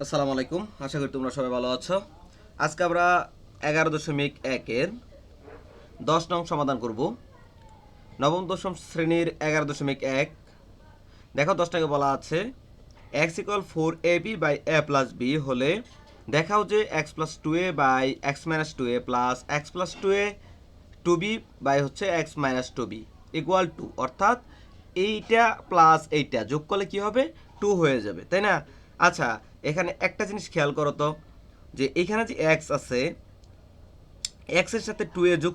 আসসালামু আলাইকুম, আশা করি তোমরা সবাই ভালো আছো। আজকে আমরা 11.1-এর 10 নং সমাধান করব। নবম দশম শ্রেণীর 11.1। দেখো 10টাকে বলা আছে x equal 4ab by a plus b হলে দেখাও যে x plus two a by x minus two a plus x plus two a two b by হচ্ছে x minus two b equal to, অর্থাৎ এইটা প্লাস এইটা যোগ করলে কি হবে, টু হয়ে যাবে, তাই না? আচ্ছা, এখানে একটা জিনিস খেয়াল করো তো, যে এখানে যে এক্স আছে, এক্স এর সাথে টু এ যোগ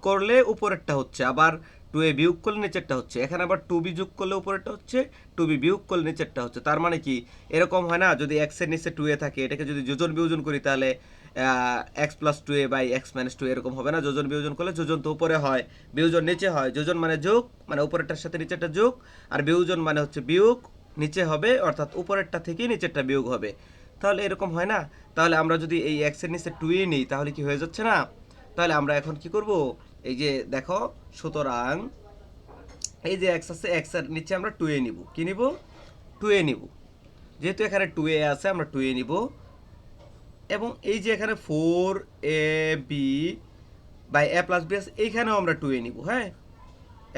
করলে উপরেরটা হচ্ছে, আবার টু এ বিয়োগ করলে নিচেরটা হচ্ছে। এখানে আবার টু বি যোগ করলে উপরেরটা হচ্ছে, টু বি বিয়োগ করলে নিচেরটা হচ্ছে। তার মানে কি, এরকম হয় না, যদি এক্স এর নিচে টু এ থাকে, এটাকে যদি যোজন বিয়োজন করি তাহলে x plus two a by x minus two এরকম হবে না। যোজন বিয়োজন করলে যোজন তো উপরে হয়, বিয়োজন নিচে হয়। যোজন মানে যোগ, মানে উপরেরটার সাথে নিচেরটা যোগ, আর বিয়োজন মানে হচ্ছে বিয়োগ, নিচে হবে, অর্থাৎ উপরেরটা থেকে নিচেরটা বিয়োগ হবে। তাহলে এরকম হয় না? তাহলে আমরা যদি এই এক্স এর নিচে টু এ নিই তাহলে কি হয়ে যাচ্ছে না? তাহলে আমরা এখন কি করব, এই যে দেখো, সুতরাং এই যে এক্স আছে, এক্স এর নিচে আমরা টু এ নিব। কি নিব? টু এ নিব। যেহেতু এখানে টু এ আছে, আমরা টু এ নিব। এবং এই যে এখানে four a b by a plus b আছে, এইখানেও আমরা টু এ নিব। হ্যাঁ,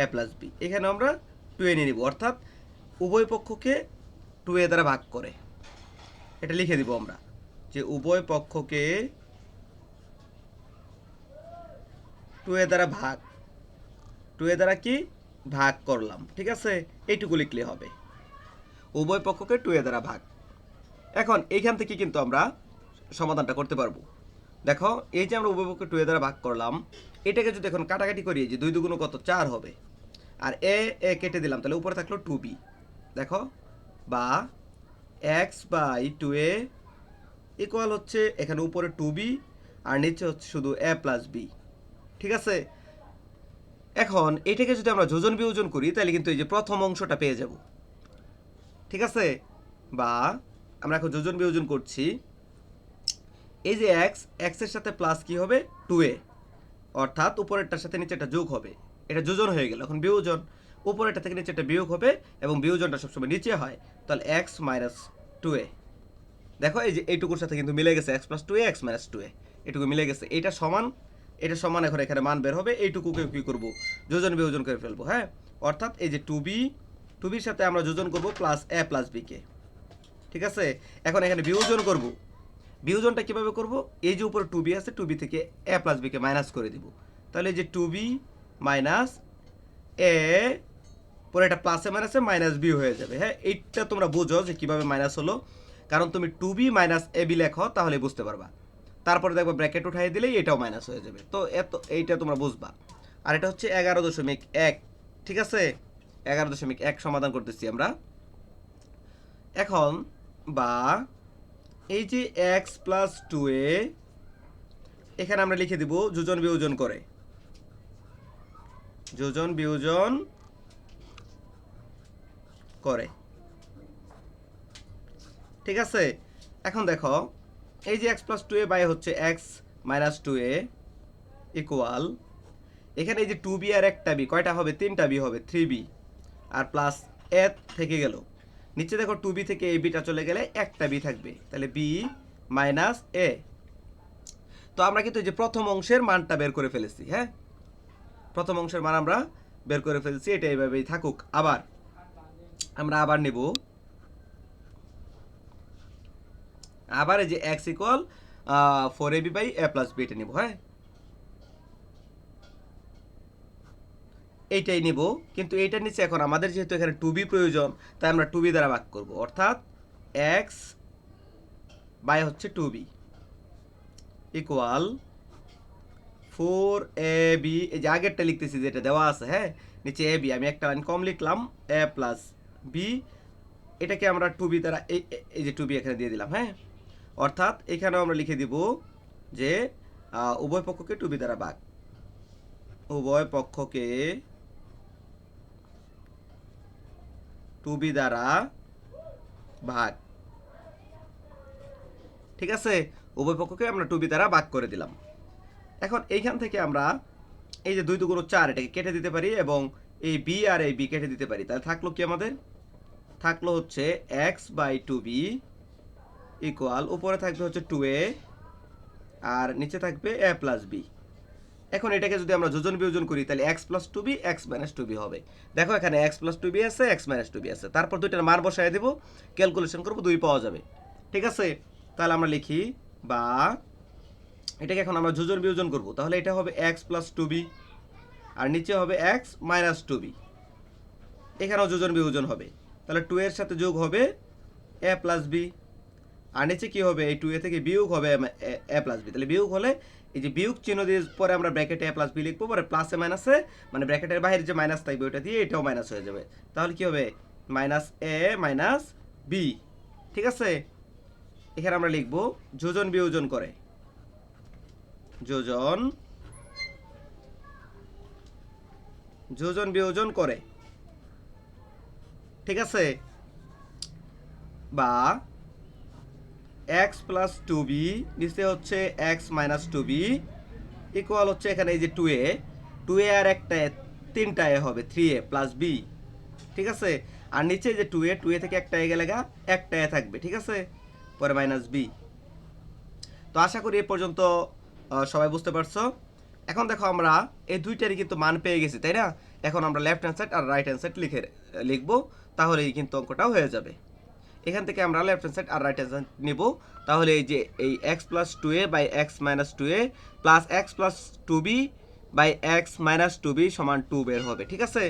এ প্লাস বি এখানেও আমরা টু এ নিয়ে নিব, অর্থাৎ উভয় পক্ষকে টু এ দ্বারা ভাগ করে। এটা লিখে দিব আমরা, যে উভয় পক্ষকে টু এ দ্বারা ভাগ, টু এ দ্বারা কি ভাগ করলাম, ঠিক আছে? এইটুকু লিখলে হবে, উভয় পক্ষকে টু এ দ্বারা ভাগ। এখন এইখান থেকে কিন্তু আমরা সমাধানটা করতে পারবো। দেখো, এই যে আমরা উভয় পক্ষকে টু এ দ্বারা ভাগ করলাম, এটাকে যদি এখন কাটাকাটি করি, যে দুই দুগুণ কত, চার হবে। আর এ এ কেটে দিলাম, তাহলে উপরে থাকলো টু বি। দেখো, বা x by two a equal হচ্ছে এখানে উপরে টু বি আর নিচে হচ্ছে শুধু এ প্লাস বি, ঠিক আছে? এখন এটাকে যদি আমরা যোজন বিয়োজন করি তাহলে কিন্তু এই যে প্রথম অংশটা পেয়ে যাব, ঠিক আছে? বা আমরা এখন যোজন বিয়োজন করছি, এই যে এক্স, এক্স এর সাথে প্লাস কি হবে, টু এ, অর্থাৎ উপরেরটার সাথে নিচেরটা যোগ হবে। এটা যোজন হয়ে গেল। এখন বিয়োজন, উপরেরটা থেকে নিচেরটা বিয়োগ হবে, এবং বিয়োজনটা সবসময় নিচে হয়। তাহলে এক্স মাইনাস টু এ, দেখো এই যে এইটুকুর সাথে কিন্তু মিলে গেছে, এক্স প্লাস টু এ এক্স মাইনাস টু এ, এটুকু মিলে গেছে। এটা সমান, এটা সমান। এখন এখানে মান বের হবে, এইটুকুকে কি করব, যোজন বিয়োজন করে ফেলবো। হ্যাঁ, অর্থাৎ এই যে টু বি, টু বির সাথে আমরা যোজন করব প্লাস এ প্লাস বি কে, ঠিক আছে? এখন এখানে বিয়োজন করব। বিয়োজনটা কিভাবে করব, এই যে উপরে টু বি আছে, টু বি থেকে এ প্লাস বি কে মাইনাস করে দিব। তাহলে এই যে টু বি মাইনাস এ, পরে এটা প্লাসে মাইনাসে মাইনাস বি হয়ে যাবে। হ্যাঁ, এইটা তোমরা বুঝো যে কিভাবে মাইনাস হলো, কারণ তুমি two B minus A B লেখো তাহলে বুঝতে পারবা। তারপরে দেখবা ব্র্যাকেট উঠাই দিলেই এটাও মাইনাস হয়ে যাবে। তো এত এইটা তোমরা বুঝবা। আর এটা হচ্ছে 11.1, ঠিক আছে? 11.1 সমাধান করতেছি আমরা এখন। বা এই যে এক্স প্লাস টু এ, এখানে আমরা লিখে দিব যোজন বিয়োজন করে, যোজন বিয়োজন করে, ঠিক আছে? এখন দেখো, এই যে x plus two a by হচ্ছে x minus two a equal, এখানে এই যে টু বি আর একটা বি, কয়টা হবে, তিনটা বি হবে, থ্রি বি, আর প্লাস এ থেকে গেল। নিচে দেখো টু বি থেকে এই বিটা চলে গেলে একটা বি থাকবে, তাহলে বি মাইনাস এ। তো আমরা কিন্তু এই যে প্রথম অংশের মানটা বের করে ফেলেছি। হ্যাঁ, প্রথম অংশের মান আমরা বের করে ফেলেছি, এটা এইভাবেই থাকুক। আবার আমরা আবার নেব, আবার এই যে x equal four a b by a plus b, এটা নেব। হ্যাঁ, এইটাই নিব, কিন্তু এইটার নিচে এখন আমাদের যেহেতু এখানে টু বি প্রয়োজন, তাই আমরা টু বি দ্বারা ভাগ করব, অর্থাৎ এক্স বাই হচ্ছে two b equal four a B, এই যে আগেরটা লিখতেছি যেটা দেওয়া আছে। হ্যাঁ, নিচে এ বি, আমি একটা লাইন কম লিখলাম, এ প্লাস বি, এটাকে আমরা টু বি দ্বারা এই যে টু বি এখানে দিয়ে দিলাম। হ্যাঁ, অর্থাৎ এখানেও আমরা লিখে দিব যে উভয় পক্ষকে টু বি দ্বারা ভাগ, উভয় পক্ষকে টু বি দ্বারা ভাগ, ঠিক আছে? উভয় পক্ষকে আমরা টু বি দ্বারা ভাগ করে দিলাম। এখন এইখান থেকে আমরা এই যে দুই দুগুণ চার, এটাকে কেটে দিতে পারি, এবং এই বি আর এই বি কেটে দিতে পারি। তাহলে থাকলো কি আমাদের, থাকলো হচ্ছে x by two b equal উপরে থাকবে হচ্ছে 2a আর নিচে থাকবে a প্লাস বি। এখন এটাকে যদি আমরা যোজন বিয়োজন করি তাহলে x plus 2b x minus 2b হবে। দেখো এখানে x প্লাস 2b আছে x মাইনাস 2b আছে, তারপর দুইটার মান বসায় দেব, ক্যালকুলেশন করব, 2 পাওয়া যাবে। ঠিক আছে, তাহলে আমরা লিখি বা এটাকে এখন আমরা যোজন বিয়োজন করব, তাহলে এটা হবে x প্লাস 2b আর নিচে হবে x মাইনাস 2b। এখানেও যোজন বিয়োজন হবে, তাহলে 2 এর সাথে যোগ হবে a প্লাস b আর নিচে কি হবে, এই 2a থেকে বিয়োগ হবে a প্লাস b। তাহলে বিয়োগ হলে এই যে বিয়োগ চিহ্ন দিয়ে পরে আমরা ব্র্যাকেটে a প্লাস b লিখবো, পরে প্লাসে মাইনাসে মানে ব্র্যাকেটের বাইরে যে মাইনাস থাকবে ওটা দিয়ে এটাও মাইনাস হয়ে যাবে, তাহলে কি হবে মাইনাস a মাইনাস b। ঠিক আছে, এখানে আমরা লিখবো যোজন বিয়োজন করে, যোজন যোজন বিয়োজন করে। ঠিক আছে, বা x প্লাস 2b নিচে হচ্ছে x মাইনাস 2b ইকুয়াল হচ্ছে এখানে এই যে 2a আর একটা 3টা a হবে 3a প্লাস b। ঠিক আছে, আর নিচে যে 2a থেকে একটা a গেলে একটা a থাকবে। ঠিক আছে, পরে মাইনাস b। তো আশা করি এ পর্যন্ত সবাই বুঝতে পারছো। এখন দেখো আমরা এই দুইটারই কিন্তু মান পেয়ে গেছি, তাই না? এখন আমরা লেফট হ্যান্ড সাইড আর রাইট হ্যান্ড সাইড লিখবো, তাহলেই কিন্তু অঙ্কটাও হয়ে যাবে। এখান থেকে আমরা লেফট হ্যান্ড সাইড আর রাইট হ্যান্ড সাইড নিব, তাহলে এই যে এই x plus 2a by x minus 2a plus x plus 2b by x minus 2b সমান 2 বের হবে। ঠিক আছে,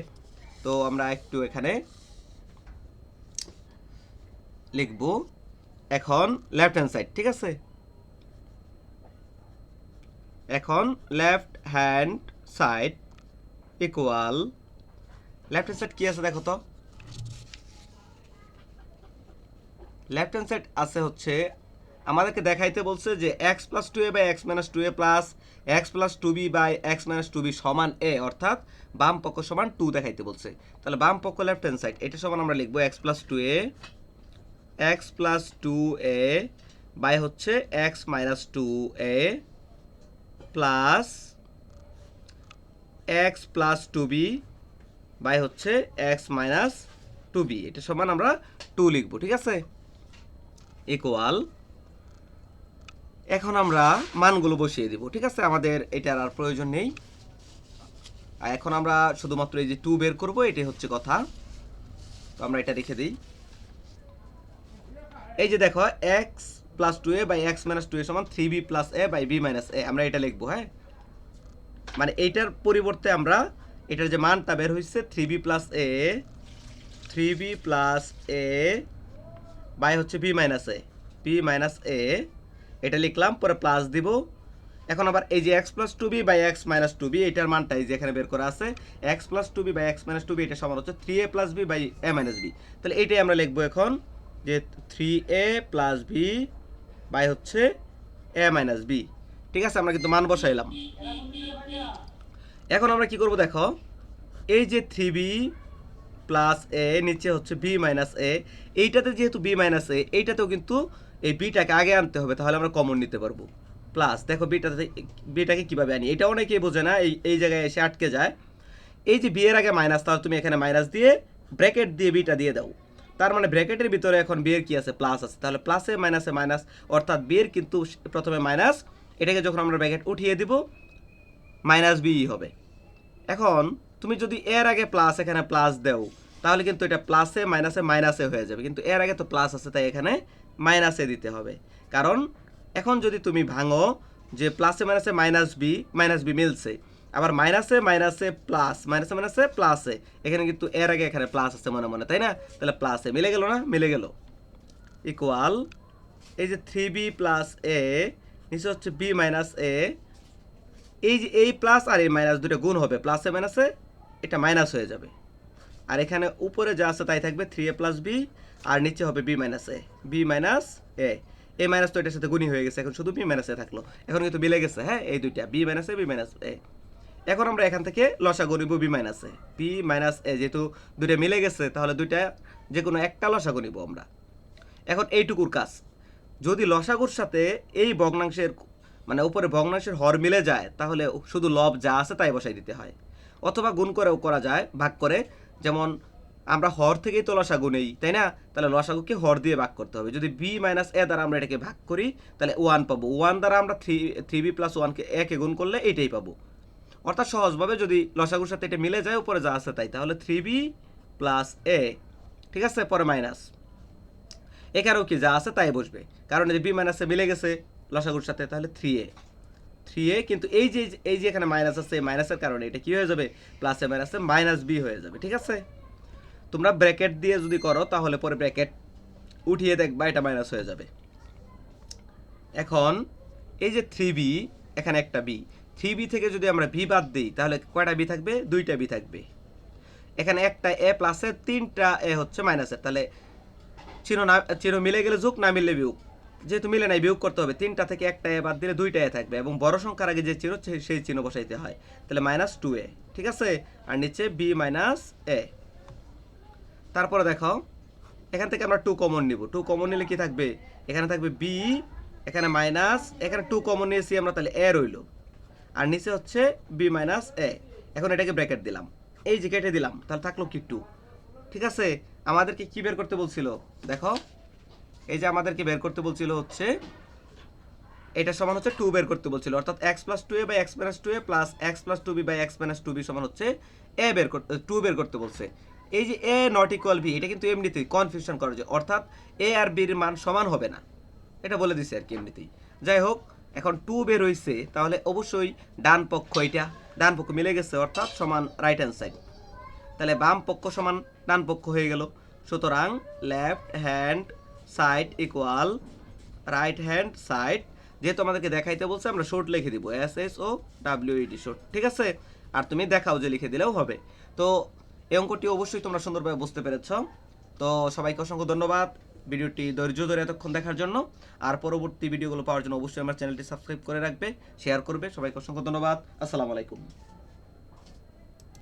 তো আমরা একটু এখানে লিখব এখন লেফট হ্যান্ড সাইড। ঠিক আছে, এখন left hand side equal, left hand side কি আছে দেখো তো, লেফট হ্যান্ড সাইড আছে হচ্ছে আমাদেরকে দেখাইতে বলছে যে x plus 2a by x minus 2a plus x plus 2b by x minus 2b সমান a, অর্থাৎ বাম পক্ষ সমান 2 দেখাইতে বলছে। তাহলে বাম পক্ষ লেফট হ্যান্ড সাইড এটা সমান আমরা লিখবো x প্লাস 2a বাই হচ্ছে x minus 2a plus x plus 2b by হচ্ছে x মাইনাস 2b, এটা সমান আমরা 2 লিখবো। ঠিক আছে, ইকুয়াল, এখন আমরা মানগুলো বসিয়ে দিব। ঠিক আছে, আমাদের এটার আর প্রয়োজন নেই। আর এখন আমরা শুধুমাত্র এই যে 2 বের করবো, এটাই হচ্ছে কথা। তো আমরা এটা রেখে দিই। এই যে দেখো x plus 2a by x minus 2a সমান 3b plus a by b minus a, আমরা এটা লিখবো। হ্যাঁ, মানে এইটার পরিবর্তে আমরা এটার যে মানটা বের হয়েছে 3b প্লাস a বাই হচ্ছে b মাইনাস a এটা লিখলাম, পরে প্লাস দিব। এখন আবার এই যে x plus 2b by x minus 2b এটার মানটা এই যে এখানে বের করা আছে, x plus 2b by x minus 2b এটা সমান হচ্ছে 3a plus b by a minus b। তাহলে এইটাই আমরা লিখবো এখন যে 3a প্লাস b বাই হচ্ছে a মাইনাস b। ঠিক আছে, আমরা কিন্তু মান বসাইলাম। এখন আমরা কি করব দেখো, এই যে 3b প্লাস a নিচে হচ্ছে b মাইনাস a, এইটাতে যেহেতু b মাইনাস a এইটাতেও কিন্তু এই বিটাকে আগে আনতে হবে, তাহলে আমরা কমন নিতে পারবো। প্লাস দেখো বিটাকে কিভাবে আনি, এটা অনেকেই বোঝে না, এই জায়গায় এসে আটকে যায়। এই যে বি এর আগে মাইনাস, তাহলে তুমি এখানে মাইনাস দিয়ে ব্র্যাকেট দিয়ে বিটা দিয়ে দাও, তার মানে ব্র্যাকেটের ভিতরে এখন বি এর কি আছে, প্লাস আছে, তাহলে প্লাসে মাইনাসে মাইনাস, অর্থাৎ বি এর কিন্তু প্রথমে মাইনাস, এটাকে যখন আমরা ব্র্যাকেট উঠিয়ে দিব মাইনাস বি হবে। এখন তুমি যদি এর আগে প্লাস এখানে প্লাস দাও, তাহলে কিন্তু এটা প্লাসে মাইনাসে হয়ে যাবে, কিন্তু এর আগে তো প্লাস আছে তাই এখানে মাইনাসে দিতে হবে। কারণ এখন যদি তুমি ভাঙো যে প্লাসে মাইনাস বি মিলছে, আবার মাইনাসে প্লাসে এখানে কিন্তু এর আগে এখানে প্লাস আছে মনে মনে, তাই না? তাহলে প্লাসে মিলে গেল না, মিলে গেল। ইকুয়াল এই যে 3b প্লাস a নিচে হচ্ছে b মাইনাস a, এই যে এই প্লাস আর এই মাইনাস দুটো গুণ হবে, প্লাসে মাইনাসে এটা মাইনাস হয়ে যাবে, আর এখানে উপরে যা আছে তাই থাকবে 3a প্লাস b আর নিচে হবে b মাইনাস a। এই মাইনাস তো এটার সাথে গুণই হয়ে গেছে, এখন শুধু b মাইনাস a থাকলো, এখন কিন্তু মিলে গেছে। হ্যাঁ, এই দুইটা b মাইনাস a। এখন আমরা এখান থেকে লসাগু নিব b মাইনাস a, যেহেতু দুইটা মিলে গেছে তাহলে দুইটা যে কোনো একটা লসাগু নিব আমরা। এখন এইটুকুর কাজ, যদি লসাগুর সাথে এই ভগ্নাংশের মানে উপরে ভগ্নাংশের হর মিলে যায় তাহলে শুধু লব যা আছে তাই বসাই দিতে হয়, অথবা গুণ করেও করা যায় ভাগ করে। যেমন আমরা হর থেকেই তো লসাগু নেই, তাই না? তাহলে লসাগুকে হর দিয়ে ভাগ করতে হবে। যদি বি মাইনাস এ দ্বারা আমরা এটাকে ভাগ করি তাহলে 1 পাবো। 1 দ্বারা আমরা 3b প্লাস 1কে একে গুণ করলে এইটাই পাবো। অর্থাৎ সহজভাবে যদি লসাগুর সাথে এটা মিলে যায় উপরে যা আছে তাই, তাহলে 3b প্লাস এ, ঠিক আছে, পরে মাইনাস এখানেও কি যা আছে তাই বসবে, কারণ এই বি মাইনাসে মিলে গেছে লসাগুর সাথে, তাহলে 3a কিন্তু এই যে এখানে মাইনাস আছে, মাইনাসের কারণে এটা কি হয়ে যাবে, প্লাসে মাইনাসে মাইনাস বি হয়ে যাবে। ঠিক আছে, তোমরা ব্র্যাকেট দিয়ে যদি করো তাহলে পরে ব্র্যাকেট উঠিয়ে দেখবা এটা মাইনাস হয়ে যাবে। এখন এই যে 3b, এখানে একটা বি, 3b থেকে যদি আমরা বি বাদ দিই তাহলে কয়টা বি থাকবে, দুইটা বি থাকবে। এখানে একটা এ প্লাসের, তিনটা এ হচ্ছে মাইনাসের, তাহলে চিহ্ন মিলে গেলে যোগ, না মিললে বিয়োগ। যেহেতু মিলে নাই বিয়োগ করতে হবে, তিনটা থেকে একটা এ বাদ দিলে দুইটা এ থাকবে এবং বড় সংখ্যার আগে যে চিহ্ন সেই চিহ্ন বসাইতে হয়, তাহলে -2a। ঠিক আছে, আর নিচে বি মাইনাস এ। তারপরে দেখো এখান থেকে আমরা 2 কমন নিব, 2 কমন নিলে কি থাকবে, এখানে থাকবে বি, এখানে মাইনাস, এখানে 2 কমন নিয়েছি আমরা, তাহলে এ রইল, আর নিচে হচ্ছে বি মাইনাস এ। এখন এটাকে ব্র্যাকেট দিলাম, এই যে কেটে দিলাম, তাহলে থাকলো কি 2। ঠিক আছে, আমাদেরকে কি বের করতে বলছিল, দেখো এই যে আমাদেরকে বের করতে বলছিল হচ্ছে এটা সমান হচ্ছে 2 বের করতে বলছিল, অর্থাৎ x plus 2a by x minus 2a plus x plus 2b by x minus 2b সমান হচ্ছে a বের করতে 2 বের করতে বলছে। এই যে a নট ইকুয়াল b, এটা কিন্তু এমনিতেই কনফিউশন করা যায়, অর্থাৎ a আর b এর মান সমান হবে না, এটা বলে দিছে আর কি এমনিতেই। যাই হোক, এখন 2 বের হইছে, তাহলে অবশ্যই ডান পক্ষ, এটা ডান পক্ষ মিলে গেছে, অর্থাৎ সমান রাইট হ্যান্ড সাইড, তাহলে বাম পক্ষ সমান ডান পক্ষ হয়ে গেল। সুতরাং left hand side equal right hand side. যেহেতু আমাদেরকে দেখাইতে বলছে আমরা শর্ট লিখে দিব, SHORT শর্ট। ঠিক আছে, আর তুমি দেখাও যে লিখে দিলেও হবে। তো এই অঙ্কটি অবশ্যই তোমরা সুন্দরভাবে বুঝতে পেরেছ। তো সবাইকে অসংখ্য ধন্যবাদ ভিডিওটি ধৈর্য ধরে এতক্ষণ দেখার জন্য। আর পরবর্তী ভিডিওগুলো পাওয়ার জন্য অবশ্যই আমার চ্যানেলটি সাবস্ক্রাইব করে রাখবে, শেয়ার করবে। সবাইকে অসংখ্য ধন্যবাদ। আসসালামু আলাইকুম।